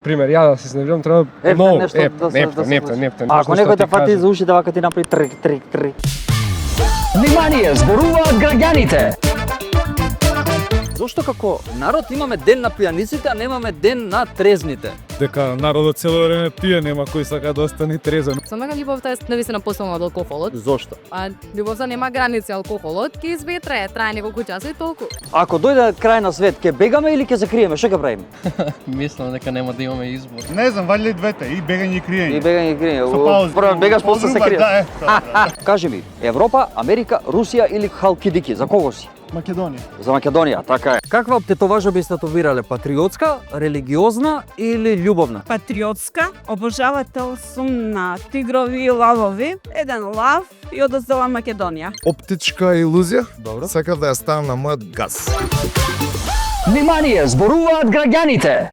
Пример, ја да се изнервирам, треба Ефтен нешто да се нефтен. Ако некој те фати за ушите, вака ти направи трик. Внимание, зборуваат граѓаните. Зошто како народ имаме ден на пијаниците, а немаме ден на трезните? Дека народот цело време пие, нема кој сака да остане трезен. За мене љубовта е навистина посилна од алкохолот. Зошто? А љубовта нема граници, алкохолот ќе изветрае, трае неколку часа и толку. Ако дојде крај на свет, ќе бегаме или ќе се криеме? Што ќе правиме? Мислам дека нема да имаме избор. Не знам, вали ли двете, и бегање и криење. И бегање и криење. Со паузи. Прво бегаш, после се криеш. Да, Кажи ми, Европа, Америка, Русија или Халкидики? За кого си? Македонија. За Македонија, така е. Каква тетоважа би статувирале? Патриотска, религиозна или љубовна? Патриотска, обожавател сум на тигрови и лавови, еден лав и одоздела Македонија. Оптичка илузија. Добро. Сакав да ја ставам на мојот газ. Внимание, зборуваат граѓаните.